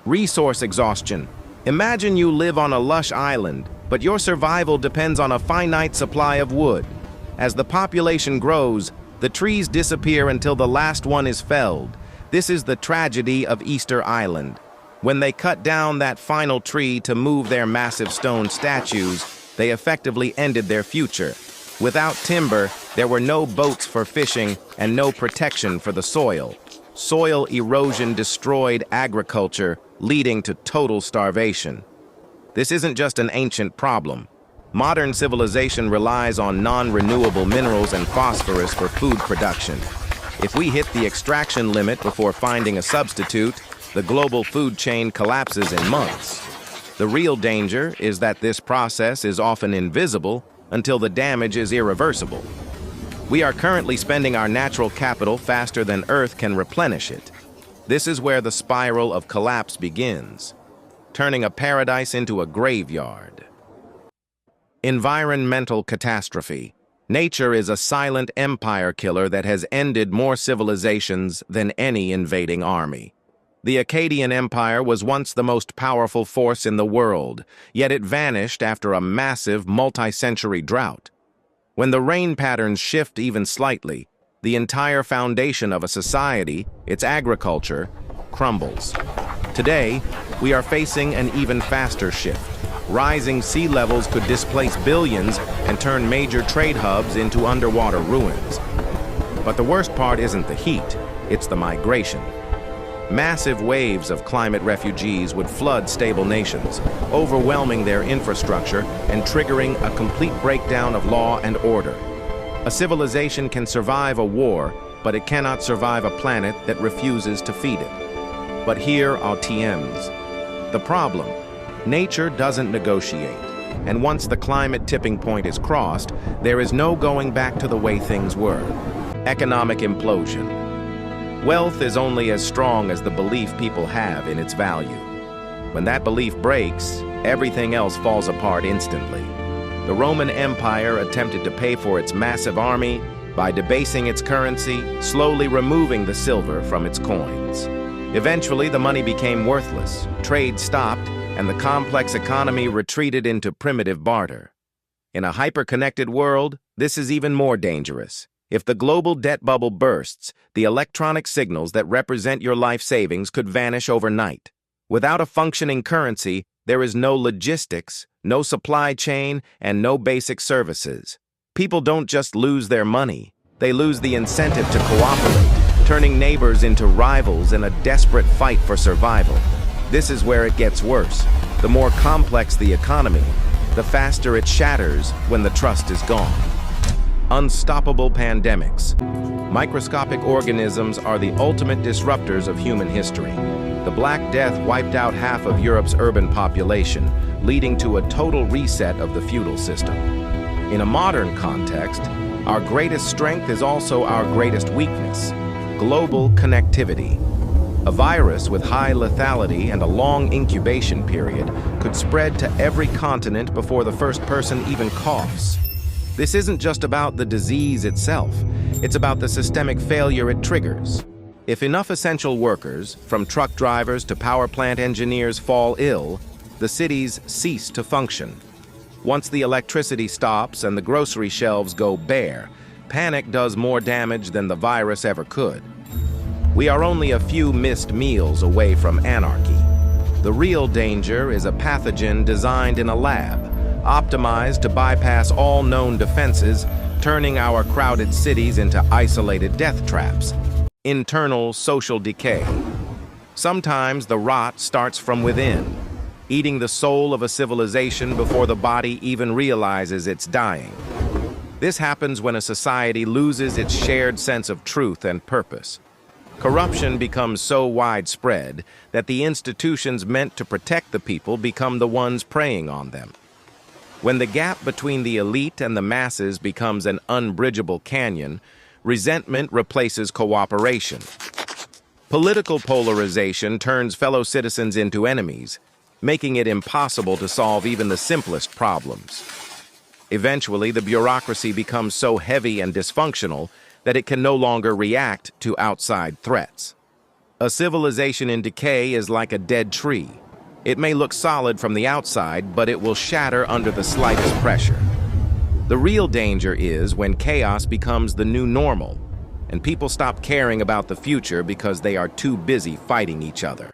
Resource exhaustion. Imagine you live on a lush island, but your survival depends on a finite supply of wood. As the population grows, the trees disappear until the last one is felled. This is the tragedy of Easter Island. When they cut down that final tree to move their massive stone statues, they effectively ended their future. Without timber, there were no boats for fishing and no protection for the soil. Soil erosion destroyed agriculture, leading to total starvation. This isn't just an ancient problem. Modern civilization relies on non-renewable minerals and phosphorus for food production. If we hit the extraction limit before finding a substitute, the global food chain collapses in months. The real danger is that this process is often invisible until the damage is irreversible. We are currently spending our natural capital faster than Earth can replenish it. This is where the spiral of collapse begins, turning a paradise into a graveyard. Environmental catastrophe. Nature is a silent empire killer that has ended more civilizations than any invading army. The Akkadian Empire was once the most powerful force in the world, yet it vanished after a massive multi-century drought. When the rain patterns shift even slightly, the entire foundation of a society, its agriculture, crumbles. Today, we are facing an even faster shift. Rising sea levels could displace billions and turn major trade hubs into underwater ruins. But the worst part isn't the heat, it's the migration. Massive waves of climate refugees would flood stable nations, overwhelming their infrastructure and triggering a complete breakdown of law and order. A civilization can survive a war, but it cannot survive a planet that refuses to feed it. But here are TMs. The problem: nature doesn't negotiate, and once the climate tipping point is crossed, there is no going back to the way things were. Economic implosion. Wealth is only as strong as the belief people have in its value. When that belief breaks, everything else falls apart instantly. The Roman Empire attempted to pay for its massive army by debasing its currency, slowly removing the silver from its coins. Eventually, the money became worthless, trade stopped, and the complex economy retreated into primitive barter. In a hyper-connected world, this is even more dangerous. If the global debt bubble bursts, the electronic signals that represent your life savings could vanish overnight. Without a functioning currency, there is no logistics, no supply chain, and no basic services. People don't just lose their money, they lose the incentive to cooperate, turning neighbors into rivals in a desperate fight for survival. This is where it gets worse. The more complex the economy, the faster it shatters when the trust is gone. Unstoppable pandemics. Microscopic organisms are the ultimate disruptors of human history. The Black Death wiped out half of Europe's urban population, leading to a total reset of the feudal system. In a modern context, our greatest strength is also our greatest weakness: global connectivity. A virus with high lethality and a long incubation period could spread to every continent before the first person even coughs. This isn't just about the disease itself, it's about the systemic failure it triggers. If enough essential workers, from truck drivers to power plant engineers, fall ill, the cities cease to function. Once the electricity stops and the grocery shelves go bare, panic does more damage than the virus ever could. We are only a few missed meals away from anarchy. The real danger is a pathogen designed in a lab, optimized to bypass all known defenses, turning our crowded cities into isolated death traps. Internal social decay. Sometimes the rot starts from within, eating the soul of a civilization before the body even realizes it's dying. This happens when a society loses its shared sense of truth and purpose. Corruption becomes so widespread that the institutions meant to protect the people become the ones preying on them. When the gap between the elite and the masses becomes an unbridgeable canyon, resentment replaces cooperation. Political polarization turns fellow citizens into enemies, making it impossible to solve even the simplest problems. Eventually, the bureaucracy becomes so heavy and dysfunctional that it can no longer react to outside threats. A civilization in decay is like a dead tree. It may look solid from the outside, but it will shatter under the slightest pressure. The real danger is when chaos becomes the new normal, and people stop caring about the future because they are too busy fighting each other.